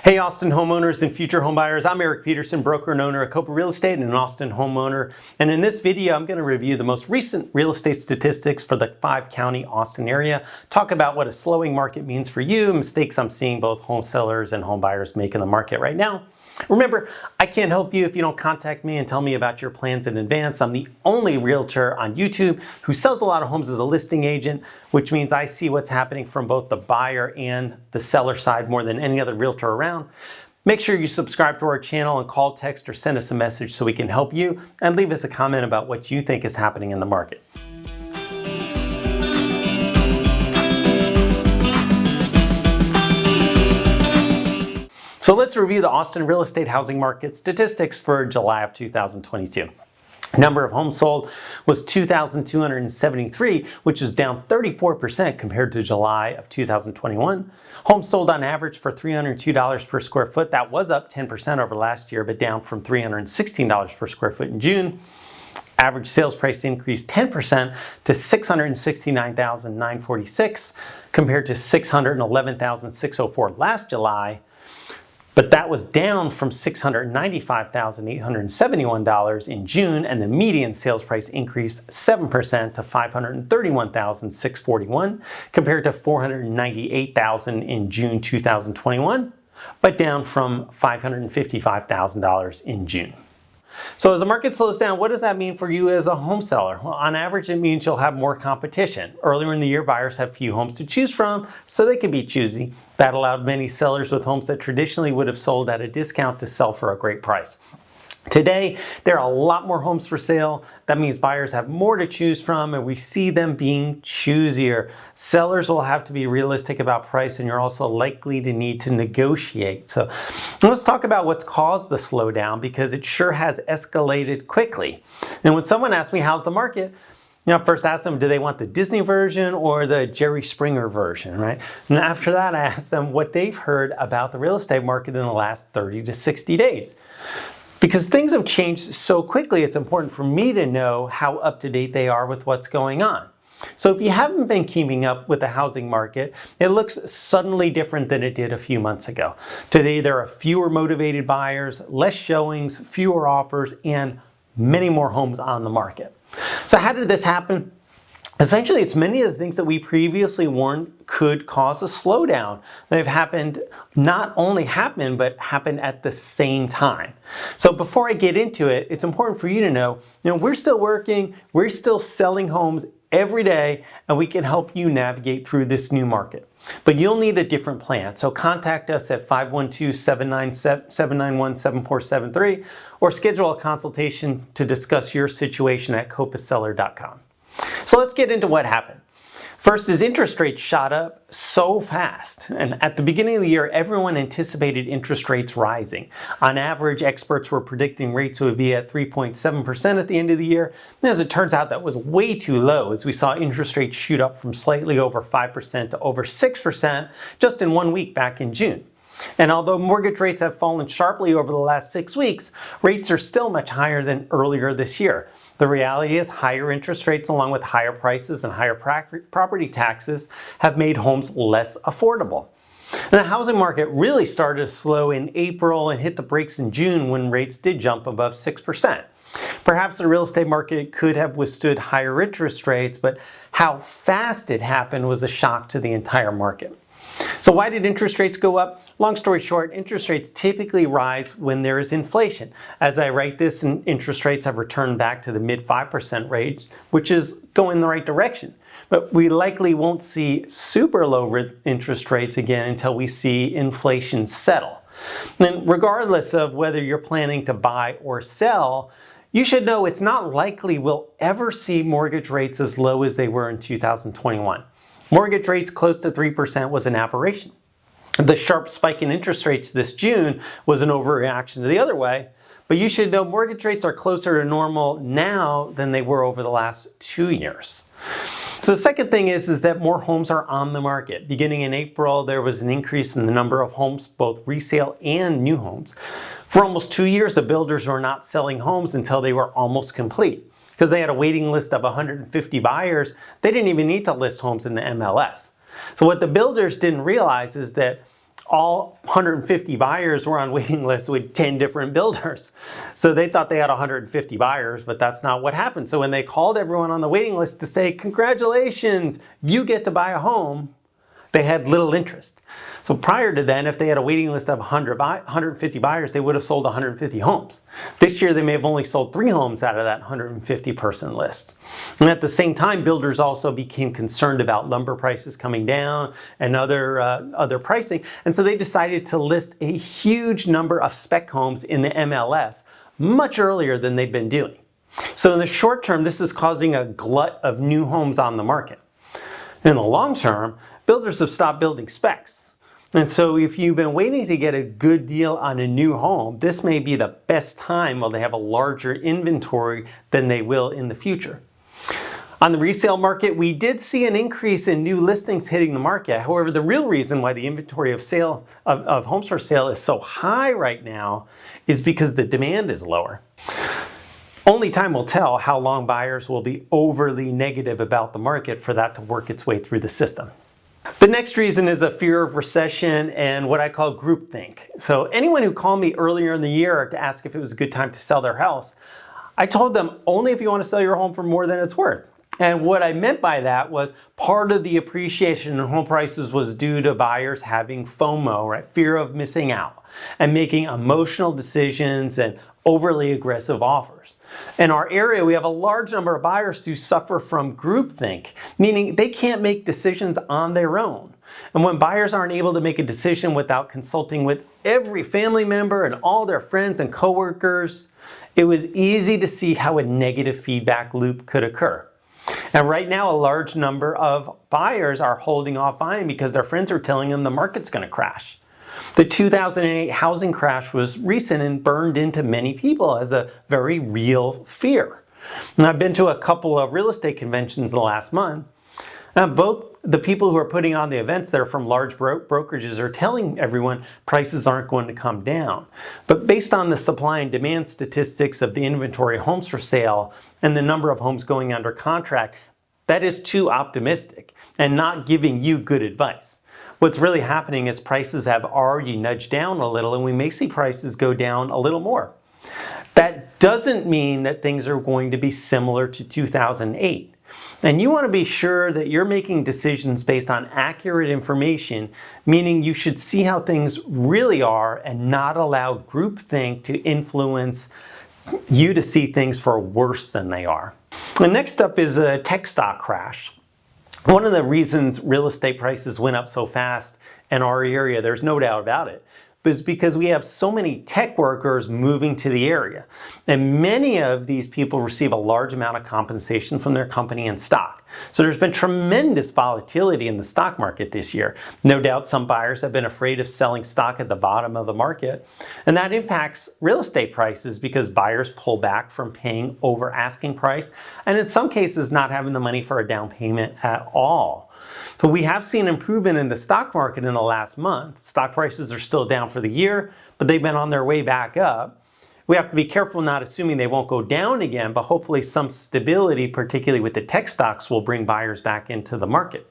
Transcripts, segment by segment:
Hey Austin homeowners and future homebuyers, I'm Eric Peterson, broker and owner of Kopa Real Estate and an Austin homeowner. And in this video, I'm going to review the most recent real estate statistics for the 5-county Austin area, talk about what a slowing market means for you, mistakes I'm seeing both home sellers and home buyers make in the market right now. Remember, I can't help you if you don't contact me and tell me about your plans in advance. I'm the only realtor on YouTube who sells a lot of homes as a listing agent, which means I see what's happening from both the buyer and the seller side more than any other realtor around. Make sure you subscribe to our channel and call, text, or send us a message so we can help you, and leave us a comment about what you think is happening in the market. So let's review the Austin real estate housing market statistics for July of 2022. Number of homes sold was 2,273, which is down 34% compared to July of 2021. Homes sold on average for $302 per square foot. That was up 10% over last year, but down from $316 per square foot in June. Average sales price increased 10% to $669,946 compared to $611,604 last July. But that was down from $695,871 in June, and the median sales price increased 7% to $531,641 compared to $498,000 in June 2021, but down from $555,000 in June. So as the market slows down, what does that mean for you as a home seller? Well, on average, it means you'll have more competition. Earlier in the year, buyers have few homes to choose from, so they can be choosy. That allowed many sellers with homes that traditionally would have sold at a discount to sell for a great price. Today, there are a lot more homes for sale. That means buyers have more to choose from, and we see them being choosier. Sellers will have to be realistic about price, and you're also likely to need to negotiate. So let's talk about what's caused the slowdown, because it sure has escalated quickly. And when someone asks me, how's the market? I first ask them, do they want the Disney version or the Jerry Springer version, right? And after that, I ask them what they've heard about the real estate market in the last 30 to 60 days. Because things have changed so quickly, it's important for me to know how up to date they are with what's going on. So if you haven't been keeping up with the housing market, it looks suddenly different than it did a few months ago. Today, there are fewer motivated buyers, less showings, fewer offers, and many more homes on the market. So how did this happen? Essentially, it's many of the things that we previously warned could cause a slowdown. They've happened, not only happened, but happened at the same time. So before I get into it, it's important for you to know, we're still working, we're still selling homes every day, and we can help you navigate through this new market. But you'll need a different plan. So contact us at 512-791-7473 or schedule a consultation to discuss your situation at copaseller.com. So let's get into what happened. First is interest rates shot up so fast. And at the beginning of the year, everyone anticipated interest rates rising. On average, experts were predicting rates would be at 3.7% at the end of the year. And as it turns out, that was way too low, as we saw interest rates shoot up from slightly over 5% to over 6% just in 1 week back in June. And although mortgage rates have fallen sharply over the last 6 weeks, rates are still much higher than earlier this year. The reality is higher interest rates along with higher prices and higher property taxes have made homes less affordable. And the housing market really started to slow in April and hit the brakes in June when rates did jump above 6%. Perhaps the real estate market could have withstood higher interest rates, but how fast it happened was a shock to the entire market. So why did interest rates go up? Long story short, interest rates typically rise when there is inflation. As I write this, interest rates have returned back to the mid 5% range, which is going in the right direction. But we likely won't see super low interest rates again until we see inflation settle. And regardless of whether you're planning to buy or sell, you should know it's not likely we'll ever see mortgage rates as low as they were in 2021. Mortgage rates close to 3% was an aberration. The sharp spike in interest rates this June was an overreaction to the other way, but you should know mortgage rates are closer to normal now than they were over the last 2 years. So the second thing is that more homes are on the market. Beginning in April, there was an increase in the number of homes, both resale and new homes. For almost 2 years, the builders were not selling homes until they were almost complete. Because they had a waiting list of 150 buyers, they didn't even need to list homes in the MLS. So what the builders didn't realize is that all 150 buyers were on waiting lists with 10 different builders. So they thought they had 150 buyers, but that's not what happened. So when they called everyone on the waiting list to say, congratulations, you get to buy a home, they had little interest. So prior to then, if they had a waiting list of 150 buyers, they would have sold 150 homes. This year, they may have only sold 3 homes out of that 150 person list. And at the same time, builders also became concerned about lumber prices coming down and other pricing. And so they decided to list a huge number of spec homes in the MLS much earlier than they've been doing. So in the short term, this is causing a glut of new homes on the market. In the long term, builders have stopped building specs. And so if you've been waiting to get a good deal on a new home, this may be the best time while they have a larger inventory than they will in the future. On the resale market, we did see an increase in new listings hitting the market. However, the real reason why the inventory of homes for sale is so high right now is because the demand is lower. Only time will tell how long buyers will be overly negative about the market for that to work its way through the system. The next reason is a fear of recession and what I call groupthink. So anyone who called me earlier in the year to ask if it was a good time to sell their house, I told them only if you want to sell your home for more than it's worth. And what I meant by that was part of the appreciation in home prices was due to buyers having FOMO, right? Fear of missing out, and making emotional decisions and overly aggressive offers. In our area, we have a large number of buyers who suffer from groupthink, meaning they can't make decisions on their own. And when buyers aren't able to make a decision without consulting with every family member and all their friends and coworkers, it was easy to see how a negative feedback loop could occur. And right now, a large number of buyers are holding off buying because their friends are telling them the market's going to crash. The 2008 housing crash was recent and burned into many people as a very real fear. And I've been to a couple of real estate conventions in the last month. Both the people who are putting on the events that are from large brokerages are telling everyone prices aren't going to come down. But based on the supply and demand statistics of the inventory of homes for sale and the number of homes going under contract, that is too optimistic and not giving you good advice. What's really happening is prices have already nudged down a little, and we may see prices go down a little more. That doesn't mean that things are going to be similar to 2008. And you want to be sure that you're making decisions based on accurate information, meaning you should see how things really are and not allow groupthink to influence you to see things for worse than they are. And next up is a tech stock crash. One of the reasons real estate prices went up so fast in our area, there's no doubt about it, is because we have so many tech workers moving to the area. And many of these people receive a large amount of compensation from their company in stock. So there's been tremendous volatility in the stock market this year. No doubt some buyers have been afraid of selling stock at the bottom of the market. And that impacts real estate prices because buyers pull back from paying over asking price, and in some cases not having the money for a down payment at all. But we have seen improvement in the stock market in the last month. Stock prices are still down for the year, but they've been on their way back up. We have to be careful not assuming they won't go down again, but hopefully some stability, particularly with the tech stocks, will bring buyers back into the market.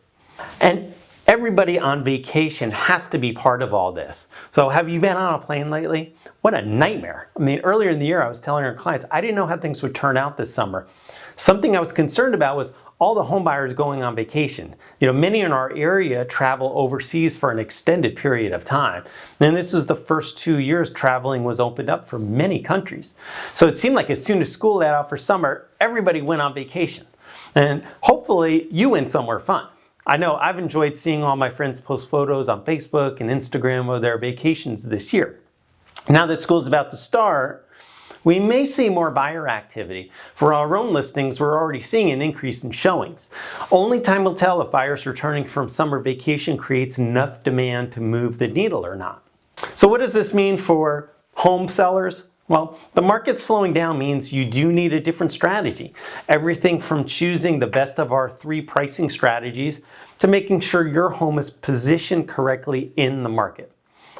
And everybody on vacation has to be part of all this. So have you been on a plane lately? What a nightmare. I mean, earlier in the year, I was telling our clients, I didn't know how things would turn out this summer. Something I was concerned about was all the home buyers going on vacation. You know, many in our area travel overseas for an extended period of time. And this was the first 2 years traveling was opened up for many countries. So it seemed like as soon as school let out for summer, everybody went on vacation. And hopefully you went somewhere fun. I know I've enjoyed seeing all my friends post photos on Facebook and Instagram of their vacations this year. Now that school's about to start, we may see more buyer activity. For our own listings, we're already seeing an increase in showings. Only time will tell if buyers returning from summer vacation creates enough demand to move the needle or not. So what does this mean for home sellers? Well, the market slowing down means you do need a different strategy. Everything from choosing the best of our 3 pricing strategies to making sure your home is positioned correctly in the market.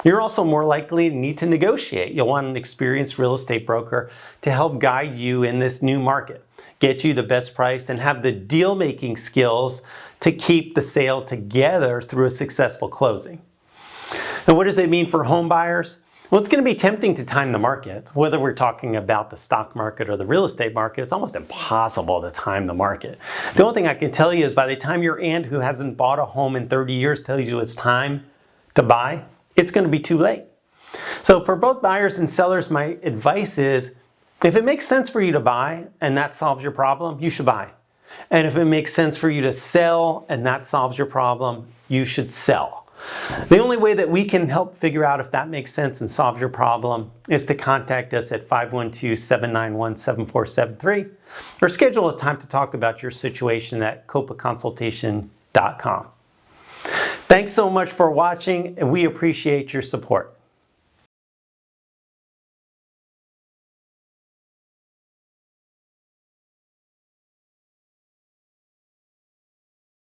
You're also more likely to need to negotiate. You'll want an experienced real estate broker to help guide you in this new market, get you the best price, and have the deal-making skills to keep the sale together through a successful closing. And what does it mean for home buyers? Well, it's going to be tempting to time the market. Whether we're talking about the stock market or the real estate market, it's almost impossible to time the market. The only thing I can tell you is by the time your aunt who hasn't bought a home in 30 years tells you it's time to buy, it's going to be too late. So for both buyers and sellers, my advice is, if it makes sense for you to buy and that solves your problem, you should buy. And if it makes sense for you to sell and that solves your problem, you should sell. The only way that we can help figure out if that makes sense and solves your problem is to contact us at 512-791-7473 or schedule a time to talk about your situation at kopaconsultation.com. Thanks so much for watching, and we appreciate your support.